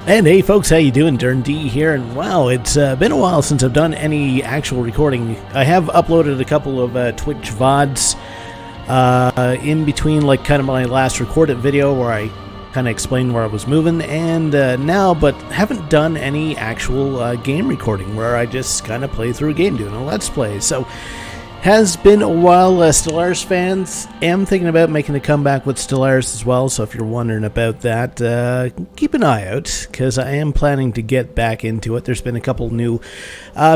And hey folks, how you doing? Durinde here, and wow, it's been a while since I've done any actual recording. I have uploaded a couple of Twitch VODs in between, like kind of my last recorded video where I kind of explained where I was moving, and now, but haven't done any actual game recording where I just kind of play through a game doing a Let's Play. So, has been a while. Stellaris fans, am thinking about making a comeback with Stellaris as well, so if you're wondering about that, keep an eye out, because I am planning to get back into it. There's been a couple new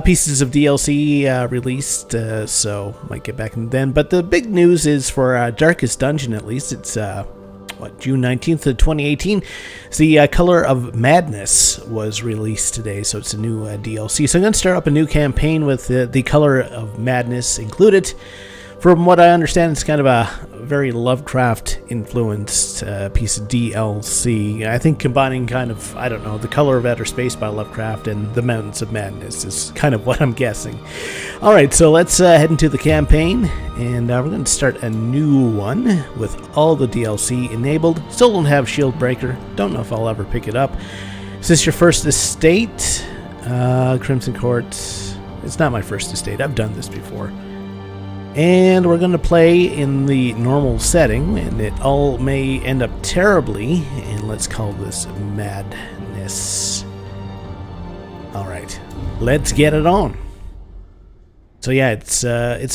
pieces of DLC released, so might get back in then. But the big news is for Darkest Dungeon, at least. It's June 19th of 2018. The Color of Madness was released today, so it's a new DLC. So I'm going to start up a new campaign with the Color of Madness included. From what I understand, it's kind of a very Lovecraft-influenced piece of DLC. I think combining kind of, I don't know, The Color of Outer Space by Lovecraft and The Mountains of Madness is kind of what I'm guessing. Alright, so let's head into the campaign, and we're going to start a new one with all the DLC enabled. Still don't have Shield Breaker. Don't know if I'll ever pick it up. Is this your first estate? Crimson Court. It's not my first estate. I've done this before. And we're going to play in the normal setting, and it all may end up terribly, and let's call this madness. Alright, let's get it on. So yeah, it's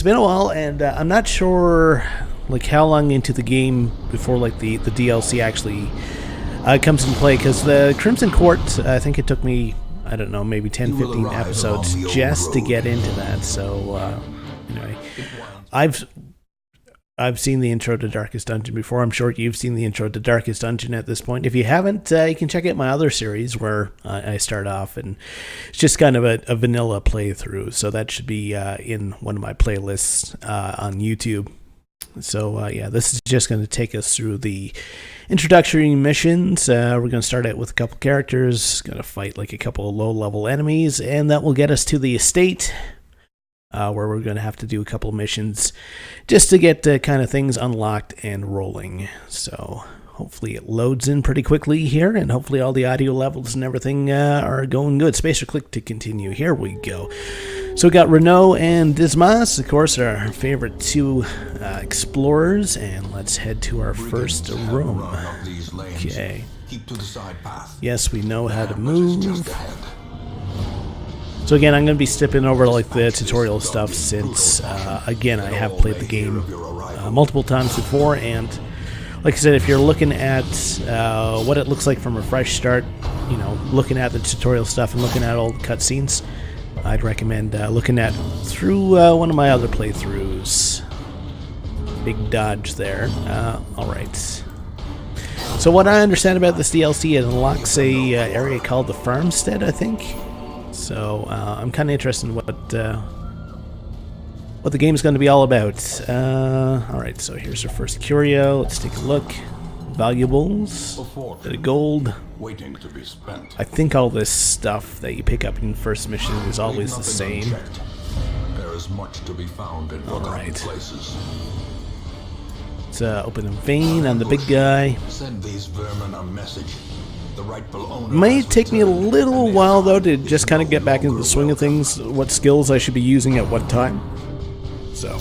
been a while, and I'm not sure like how long into the game before like the DLC actually comes into play, because the Crimson Court, I think it took me, I don't know, maybe 10-15 episodes just to get into that, so anyway. I've seen the intro to Darkest Dungeon before. I'm sure you've seen the intro to Darkest Dungeon at this point. If you haven't, you can check out my other series where I start off, and it's just kind of a vanilla playthrough. So that should be in one of my playlists on YouTube. So yeah, this is just going to take us through the introductory missions. We're going to start out with a couple characters, going to fight like a couple of low-level enemies, and that will get us to the estate. Where we're going to have to do a couple of missions just to get kind of things unlocked and rolling. So hopefully it loads in pretty quickly here, and hopefully all the audio levels and everything are going good. Space or click to continue. Here we go. So we got Renault and Dismas, of course, our favorite two explorers, and let's head to our first room. Okay. Yes, we know how to move. So again, I'm going to be skipping over like the tutorial stuff since, again, I have played the game multiple times before, and like I said, if you're looking at what it looks like from a fresh start, you know, looking at the tutorial stuff and looking at all the cutscenes, I'd recommend looking at through one of my other playthroughs. Big dodge there. Alright. So what I understand about this DLC, it unlocks a area called the Farmstead, I think. So I'm kind of interested in what the game's going to be all about. Alright, so here's our first curio. Let's take a look. Valuables. Bit of gold. Waiting to be spent. I think all this stuff that you pick up in the first mission is always the same. There is much to be found in forgotten places. Let's open a vein on the big guy. Send these vermin a message. May take me a little while though to just kind of get back into the swing of things, what skills I should be using at what time. So,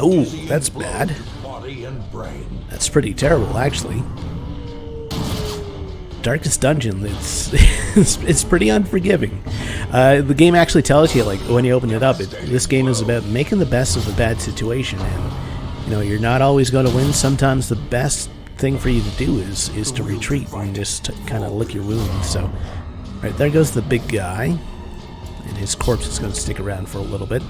oh, that's bad. That's pretty terrible, actually. Darkest Dungeon, it's pretty unforgiving. The game actually tells you, like, when you open it up, this game is about making the best of a bad situation, and you know, you're not always going to win. Sometimes the best thing for you to do is to retreat and just kind of lick your wounds. So, right there goes the big guy, and his corpse is going to stick around for a little bit.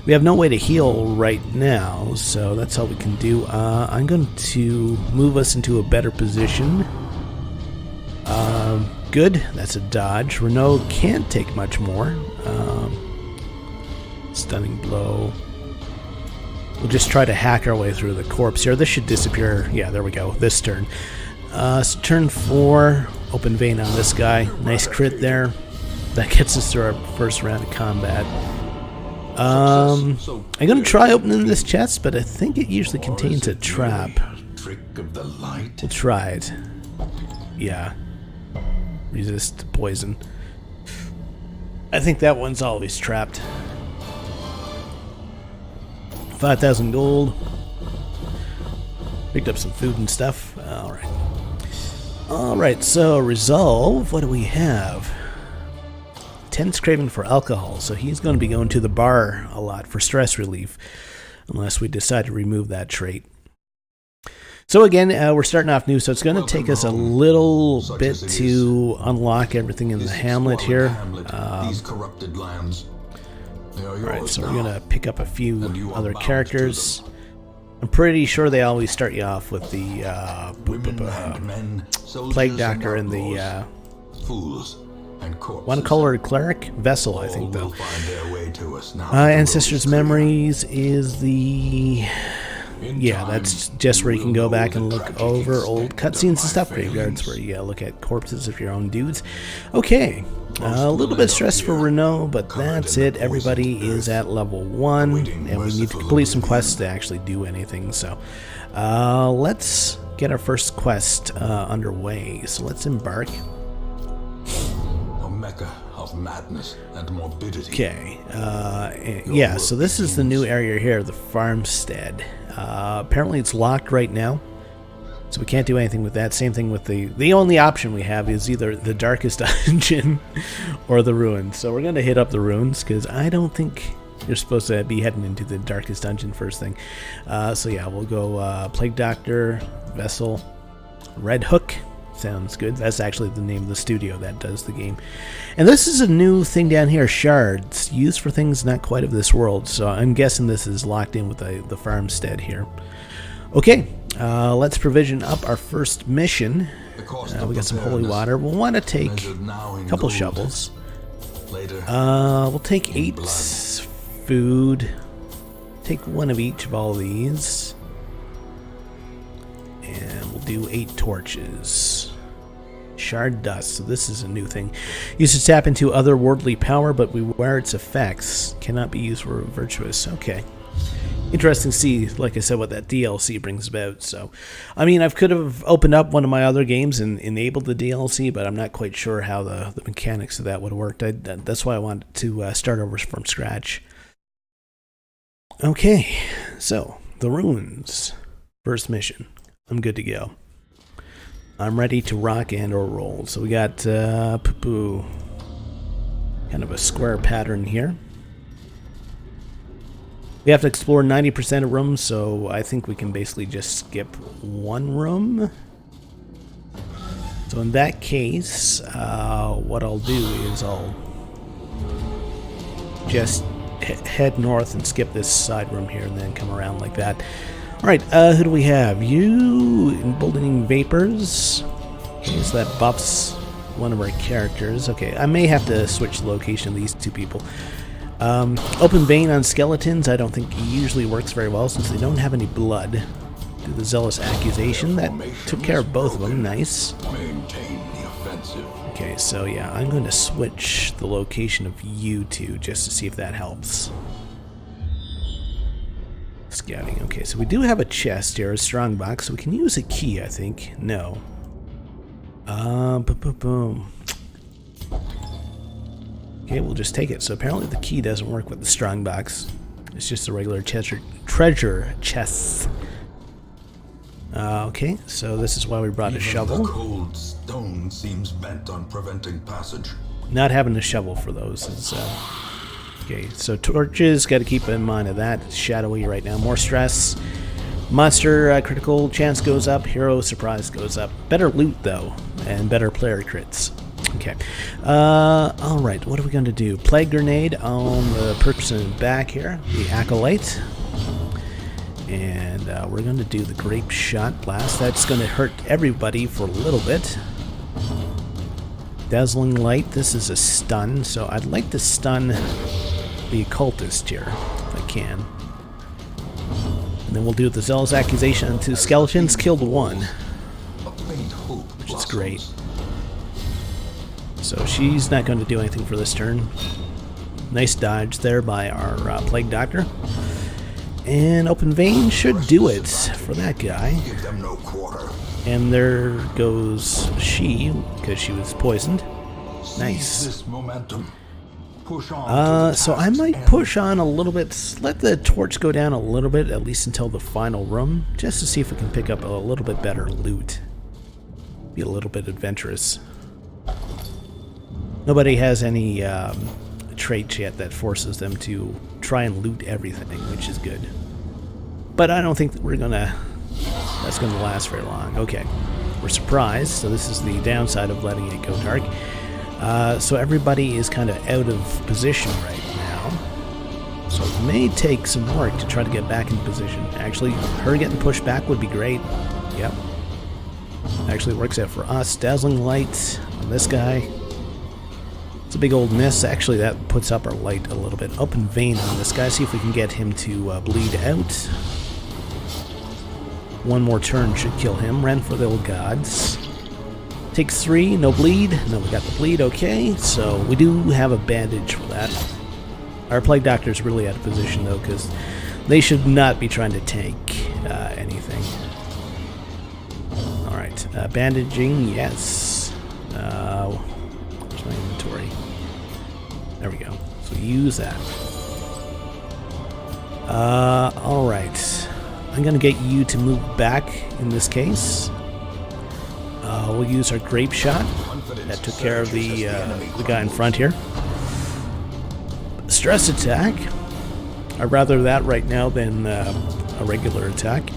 We have no way to heal right now, so that's all we can do. I'm going to move us into a better position. Good, that's a dodge. Renault can't take much more. Stunning blow. We'll just try to hack our way through the corpse here. This should disappear. Yeah, there we go. This turn. So turn 4. Open vein on this guy. Nice crit there. That gets us through our first round of combat. I'm going to try opening this chest, but I think it usually contains a trap. We'll try it. Yeah. resist poison. I think that one's always trapped. 5,000 gold. Picked up some food and stuff. Alright. Alright, so resolve. What do we have? Tense craving for alcohol, so he's going to be going to the bar a lot for stress relief. Unless we decide to remove that trait. So again, we're starting off new, so it's going to take us a little bit to unlock everything in the hamlet here. Alright, so we're going to pick up a few other characters. I'm pretty sure they always start you off with the Plague Doctor and the one-colored cleric vessel, I think, though. Ancestors' Memories is the... Yeah, that's just where you can go back and look over old cutscenes and stuff. Graveyards where you look at corpses of your own dudes. Okay, a little bit stressed for Renault, but that's it. Everybody is at level 1, and we need to complete some quests to actually do anything. So let's get our first quest underway. So let's embark. A mecca of madness and morbidity. Okay, yeah, so this is the new area here, the farmstead. Apparently it's locked right now, so we can't do anything with that. Same thing with the only option we have is either the darkest dungeon or the ruins. So we're going to hit up the ruins, because I don't think you're supposed to be heading into the darkest dungeon first thing. So yeah, we'll go Plague Doctor, Vessel, Red Hook. Sounds good. That's actually the name of the studio that does the game. And this is a new thing down here, shards, used for things not quite of this world. So I'm guessing this is locked in with the farmstead here. Okay, let's provision up our first mission. We got some holy water. We'll want to take a couple shovels. We'll take 8 food. Take one of each of all these. And we'll do 8 torches. Shard dust, so this is a new thing. Used to tap into otherworldly power, but beware its effects. Cannot be used for virtuous. Okay. Interesting to see, like I said, what that DLC brings about. So, I mean, I could have opened up one of my other games and enabled the DLC, but I'm not quite sure how the mechanics of that would have worked. That's why I wanted to start over from scratch. Okay, so, the ruins. First mission. I'm good to go. I'm ready to rock and or roll. So we got kind of a square pattern here. We have to explore 90% of rooms, so I think we can basically just skip one room. So in that case, what I'll do is I'll just head north and skip this side room here and then come around like that. Alright, who do we have? You, Emboldening Vapors. Okay, so that buffs one of our characters. Okay, I may have to switch the location of these two people. Open Vein on skeletons, I don't think usually works very well since they don't have any blood. Do the Zealous Accusation, that took care of both of them, nice. Okay, so yeah, I'm going to switch the location of you two just to see if that helps. Scouting. Okay, so we do have a chest here, a strong box, so we can use a key, I think. No. Boom. Okay, we'll just take it. So apparently the key doesn't work with the strong box. It's just a regular treasure chest. Okay, so this is why we brought a shovel. The cold stone seems bent on preventing passage. Not having a shovel for those is okay, so torches, got to keep in mind of that. It's shadowy right now. More stress. Monster critical chance goes up. Hero surprise goes up. Better loot, though, and better player crits. Okay. Alright, what are we going to do? Plague Grenade on the person back here, the Acolyte. And we're going to do the Grape Shot Blast. That's going to hurt everybody for a little bit. Dazzling Light, this is a stun, so I'd like to stun the Occultist here, if I can. And then we'll do the Zealous Accusation on 2 skeletons, killed 1. Which is great. So she's not going to do anything for this turn. Nice dodge there by our Plague Doctor. And Open Vein should do it for that guy. Give them no quarter. And there goes she, because she was poisoned. Nice. This momentum. Push on So I might push on a little bit, let the torch go down a little bit, at least until the final room, just to see if we can pick up a little bit better loot. Be a little bit adventurous. Nobody has any traits yet that forces them to try and loot everything, which is good. But I don't think that that's gonna last very long. Okay, we're surprised, so this is the downside of letting it go dark. So everybody is kind of out of position right now. So it may take some work to try to get back in position. Actually, her getting pushed back would be great. Yep. Actually works out for us. Dazzling light on this guy. It's a big old miss. Actually, that puts up our light a little bit. Open vein on this guy. See if we can get him to bleed out. One more turn should kill him. Ren for the old gods. Take 3, no bleed. No, we got the bleed, okay. So we do have a bandage for that. Our Plague Doctor's really out of position, though, because they should not be trying to tank anything. Alright, bandaging, yes. Where's my inventory? There we go. So use that. Alright. I'm going to get you to move back in this case. We'll use our grape shot. That took care of the guy in front here. Stress attack. I'd rather that right now than a regular attack.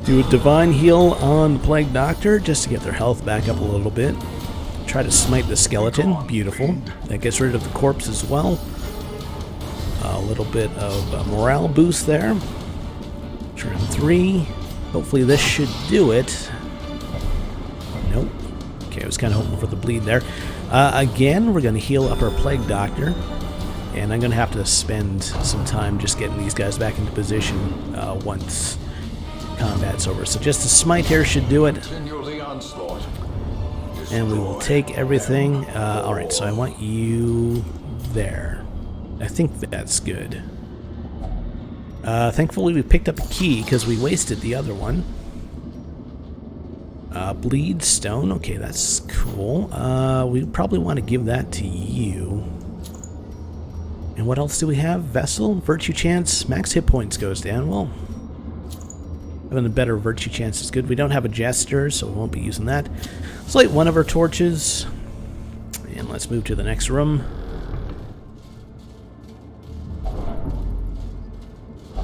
Do a divine heal on the Plague Doctor just to get their health back up a little bit. Try to smite the skeleton. Beautiful. That gets rid of the corpse as well. A little bit of morale boost there. Turn 3. Hopefully this should do it. Nope. Okay, I was kind of hoping for the bleed there. Again, we're going to heal up our Plague Doctor. And I'm going to have to spend some time just getting these guys back into position once combat's over. So just a smite here should do it. And we will take everything. Alright, so I want you there. I think that's good. Thankfully we picked up a key because we wasted the other one. Bleed stone. Okay, that's cool. We probably want to give that to you. And what else do we have? Vessel, virtue chance, max hit points goes down. Well, having a better virtue chance is good. We don't have a jester, so we won't be using that. Let's light one of our torches. And let's move to the next room. I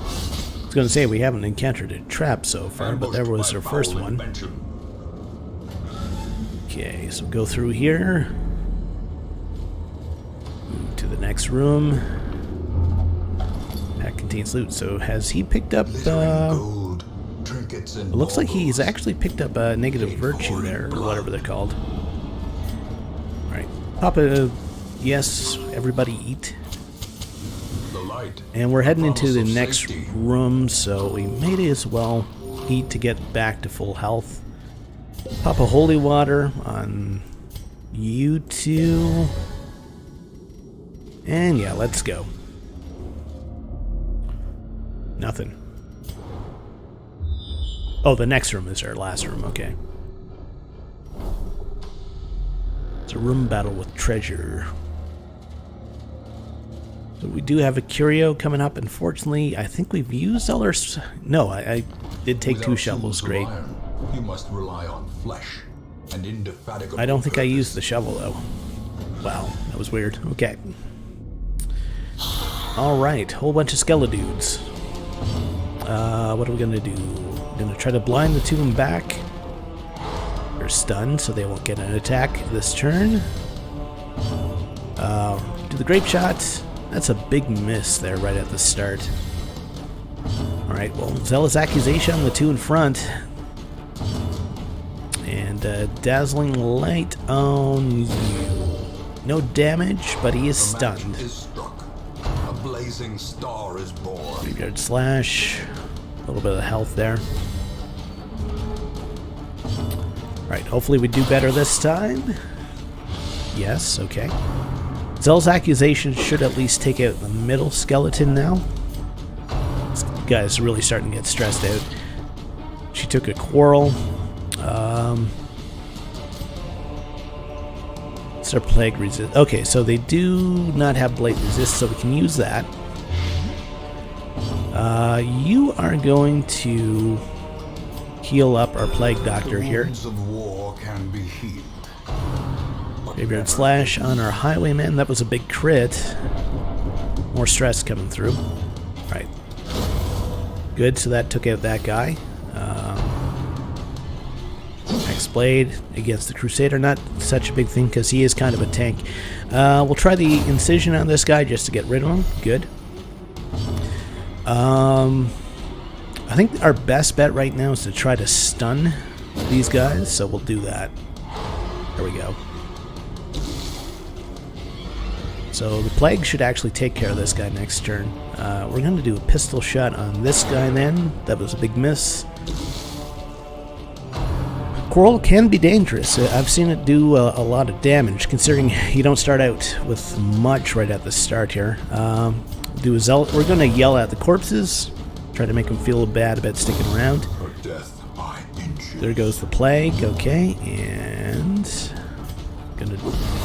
was going to say we haven't encountered a trap so far, but there was our first one. Okay, so go through here. Move to the next room. That contains loot. So has he picked up... Gold, trinkets and it looks like he's actually picked up a negative virtue there, or whatever they're called. Alright. Papa, yes, everybody eat. And we're heading into the next room, so we may as well eat to get back to full health. Pop a holy water on you two. And yeah, let's go. Nothing. Oh, the next room is our last room, okay. It's a room battle with treasure. So we do have a curio coming up. Unfortunately, I think we've used all our... No, I did take 2 shovels, great. You must rely on flesh and indefatigable. I don't think I used the shovel, though. Wow, that was weird. Okay. Alright, whole bunch of skeledudes. What are we gonna do? We're gonna try to blind the 2 of them back. They're stunned, so they won't get an attack this turn. Do the grape shot. That's a big miss there right at the start. Alright, well, Zealous Accusation on the 2 in front. And Dazzling Light on you. No damage, but he is stunned. A blazing star is born. Graveyard Slash. A little bit of health there. Alright, hopefully we do better this time. Yes, okay. Zealous Accusation should at least take out the middle skeleton now. This guy's really starting to get stressed out. She took a quarrel. It's their plague resist. Okay, so they do not have blight resist, so we can use that. You are going to heal up our plague doctor here. Of war can be healed. Graveyard slash on our highwayman. That was a big crit. More stress coming through. Right. Good, so that took out that guy. Max Blade against the Crusader. Not such a big thing because he is kind of a tank. We'll try the Incision on this guy just to get rid of him. Good. I think our best bet right now is to try to stun these guys, so we'll do that. There we go. So the Plague should actually take care of this guy next turn. We're going to do a pistol shot on this guy then. That was a big miss. Coral can be dangerous. I've seen it do a lot of damage, considering you don't start out with much right at the start here. Do a zealot. We're going to yell at the corpses, try to make them feel bad about sticking around. There goes the Plague. Okay, and gonna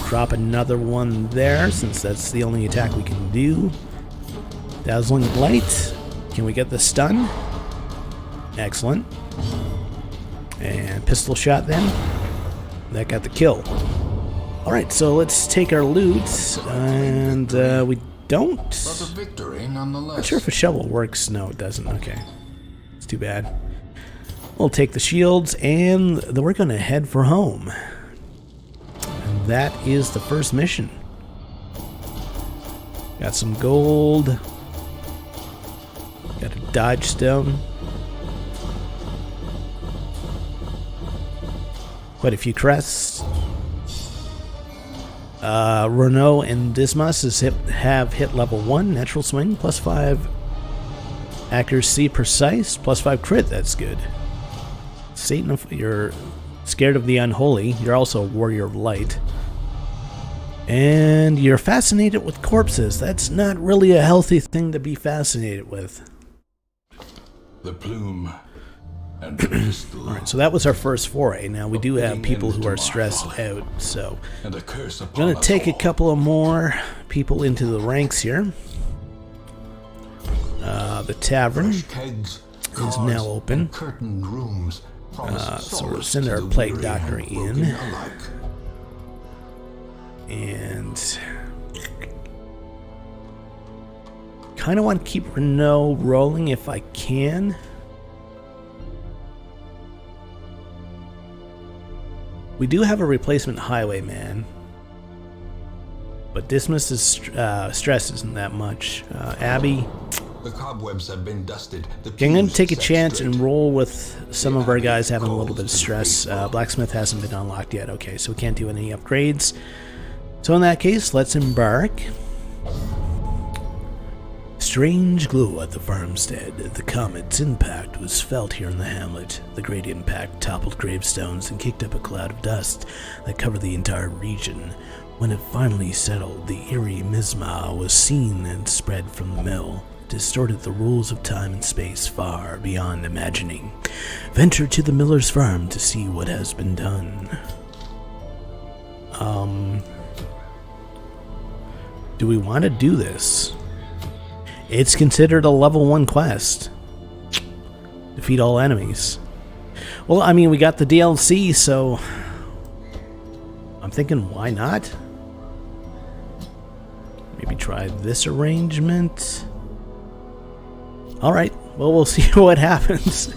drop another one there since that's the only attack we can do. Dazzling Blight. Can we get the stun? Excellent. And pistol shot then. That got the kill. Alright, so let's take our loot, and we don't... But a victory nonetheless. Not sure if a shovel works. No, it doesn't. Okay. It's too bad. We'll take the shields, and then we're going to head for home. And that is the first mission. Got some gold. Got a dodge stone. Quite a few crests. Renault and Dismas have hit level 1, natural swing, +5 accuracy precise, +5 crit, that's good. Satan, you're scared of the unholy, you're also a warrior of light. And you're fascinated with corpses. That's not really a healthy thing to be fascinated with. The plume and the pistol. Alright, so that was our first foray. Now we do have people who are stressed out, so and a curse I'm going to take a couple of more people into the ranks here. The tavern is now open. Curtained rooms. So we'll send our plague doctor in. And kind of want to keep Renault rolling if I can. We do have a replacement highwayman, but Dismas' stress isn't that much. Abby, the cobwebs have been dusted. I'm going to take a chance and roll with some of our guys having a little bit of stress. Blacksmith hasn't been unlocked yet. Okay, so we can't do any upgrades. So in that case, let's embark. Strange glow at the farmstead. The comet's impact was felt here in the hamlet. The great impact toppled gravestones and kicked up a cloud of dust that covered the entire region. When it finally settled, the eerie miasma was seen and spread from the mill. Distorted the rules of time and space far beyond imagining. Venture to the miller's farm to see what has been done. Do we want to do this? It's considered a level 1 quest. Defeat all enemies. Well, I mean, we got the DLC, so I'm thinking, why not? Maybe try this arrangement. Alright, well, we'll see what happens.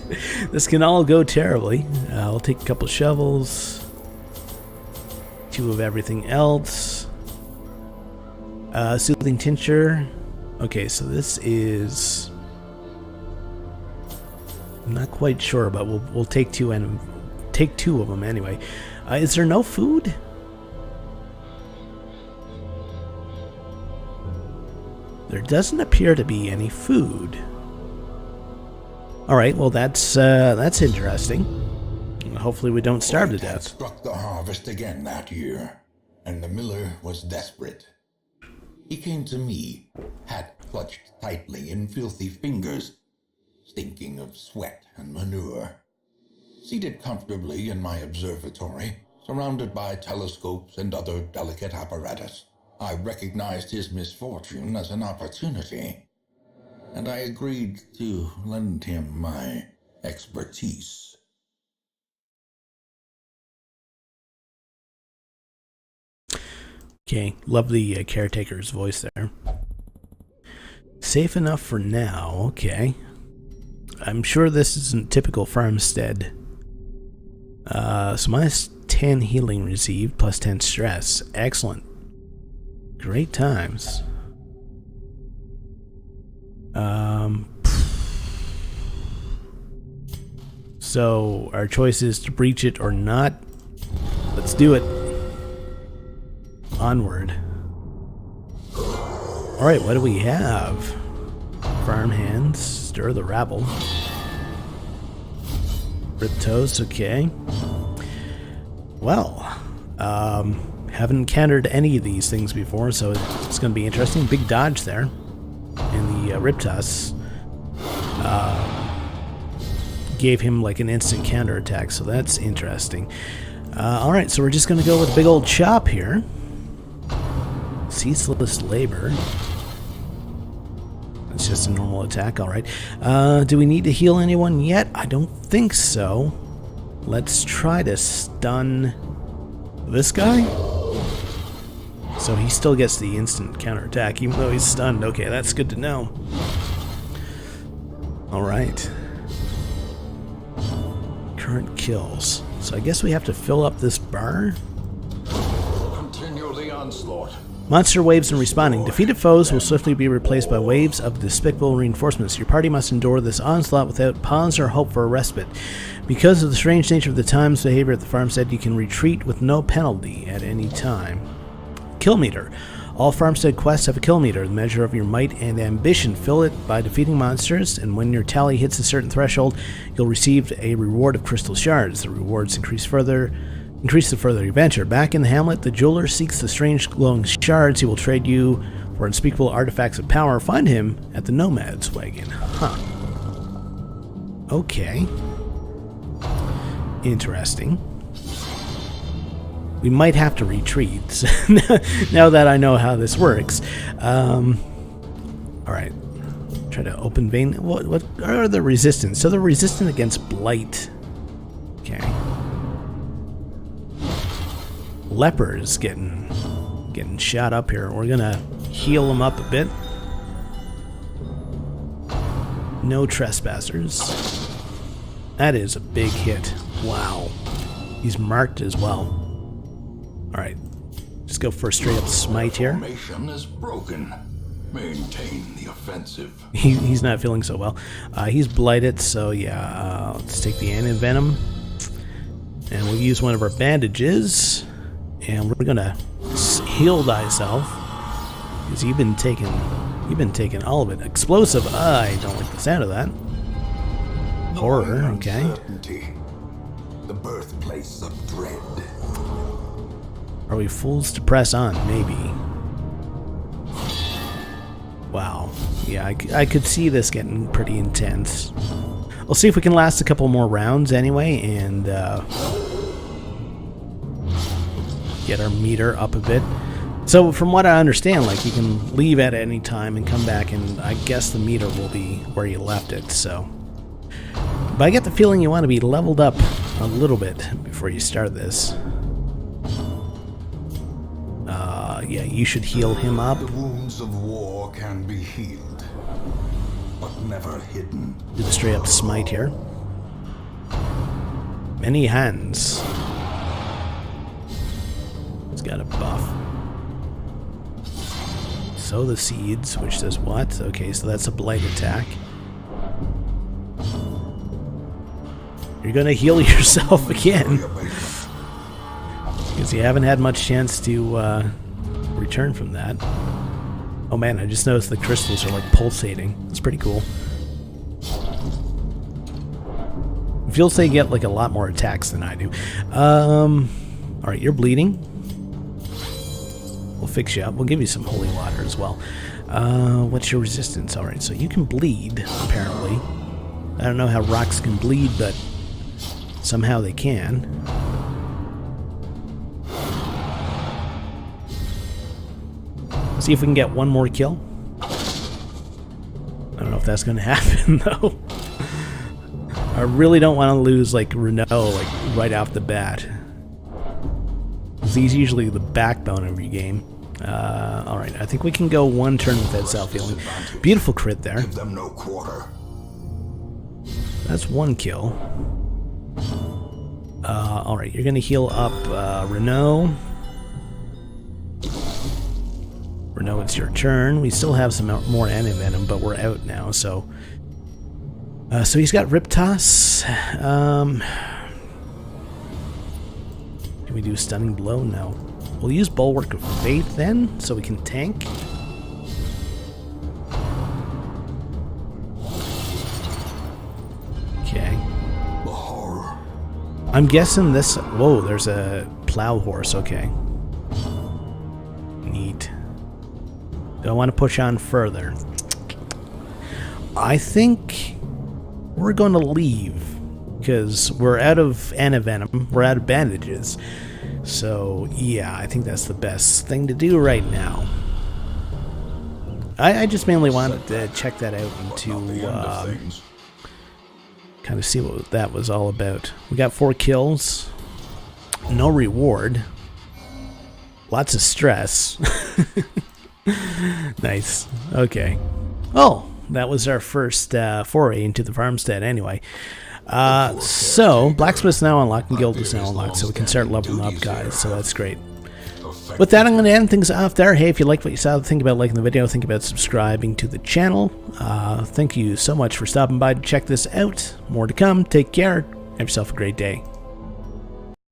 This can all go terribly. I'll take a couple shovels. 2 of everything else. Soothing tincture. Okay, so this is... I'm not quite sure, but we'll take 2 and take 2 of them anyway. Is there no food? There doesn't appear to be any food. All right, well that's interesting. Hopefully we don't starve to death. Struck the harvest again that year, and the miller was desperate. He came to me, hat clutched tightly in filthy fingers, stinking of sweat and manure. Seated comfortably in my observatory, surrounded by telescopes and other delicate apparatus, I recognized his misfortune as an opportunity, and I agreed to lend him my expertise. Okay, love the caretaker's voice there. Safe enough for now, okay. I'm sure this isn't typical farmstead. So minus 10 healing received, plus 10 stress. Excellent. Great times. So our choice is to breach it or not. Let's do it. Onward. Alright, what do we have? Farm hands, stir the rabble. Rip toes, okay. Well, haven't encountered any of these things before, so it's going to be interesting. Big dodge there in the Riptos. Gave him like an instant counterattack, so that's interesting. Alright, so we're just going to go with a big old chop here. Ceaseless labor. It's just a normal attack, alright. Do we need to heal anyone yet? I don't think so. Let's try to stun this guy. So he still gets the instant counterattack, even though he's stunned. Okay, that's good to know. Alright. Current kills. So I guess we have to fill up this bar. Continue the onslaught. Monster waves and respawning. Defeated foes will swiftly be replaced by waves of despicable reinforcements. Your party must endure this onslaught without pause or hope for a respite. Because of the strange nature of the time's behavior at the farmstead, you can retreat with no penalty at any time. Kill meter. All farmstead quests have a kill meter, the measure of your might and ambition. Fill it by defeating monsters, and when your tally hits a certain threshold, you'll receive a reward of crystal shards. The rewards increase the further you venture. Back in the hamlet, the jeweler seeks the strange glowing shards. He will trade you for unspeakable artifacts of power. Find him at the Nomad's wagon. Huh. Okay. Interesting. We might have to retreat now that I know how this works. Alright. Try to open vein. What are the resistance? So they're resistant against blight. Okay. Leper's getting shot up here. We're gonna heal him up a bit. No trespassers. That is a big hit. Wow. He's marked as well. Alright. Just go for a straight up smite here. Formation is broken. Maintain the offensive. He's not feeling so well. He's blighted, so yeah. Let's take the anti-venom. And we'll use one of our bandages. And we're gonna heal thyself. Because you've been taking all of it. Explosive. I don't like the sound of that. Horror, okay. Uncertainty, the birthplace of dread. Are we fools to press on? Maybe. Wow. Yeah, I could see this getting pretty intense. We'll see if we can last a couple more rounds anyway, and get our meter up a bit. So from what I understand, like, you can leave at any time and come back, and I guess the meter will be where you left it, so. But I get the feeling you want to be leveled up a little bit before you start this. Yeah, you should heal him up. The wounds of war can be healed, but never hidden. Do the straight up smite here. Many hands. He's got a buff. Sow the seeds, which does what? Okay, so that's a blight attack. You're gonna heal yourself again. Because you haven't had much chance to return from that. Oh man, I just noticed the crystals are like pulsating. It's pretty cool. It feels they get like a lot more attacks than I do. Alright, you're bleeding. We'll fix you up. We'll give you some holy water as well. What's your resistance? Alright, so you can bleed, apparently. I don't know how rocks can bleed, but Somehow they can. See if we can get one more kill. I don't know if that's going to happen, though. I really don't want to lose, like, Renault, like, right off the bat. He's usually the backbone of your game. Alright, I think we can go one turn without self-healing. Beautiful crit there. Give them no quarter. That's one kill. Alright, you're going to heal up Renault. Renault, it's your turn. We still have some more anti-venom, but we're out now, so... so he's got Rip Toss. Can we do Stunning Blow? No. We'll use Bulwark of Faith then, so we can tank. Okay. I'm guessing this... Whoa, there's a plow horse. Okay. Neat. Don't want to push on further. I think we're going to leave because we're out of antivenom. We're out of bandages. So, yeah, I think that's the best thing to do right now. I just mainly wanted to check that out and to kind of see what that was all about. We got 4 kills. No reward. Lots of stress. Nice. Okay. Oh, that was our first foray into the farmstead anyway. So, Blacksmith's now unlocked and Guild is now unlocked, so we can start leveling up, guys, so that's great. With that, I'm going to end things off there. Hey, if you liked what you saw, think about liking the video, think about subscribing to the channel. Thank you so much for stopping by to check this out. More to come. Take care. Have yourself a great day.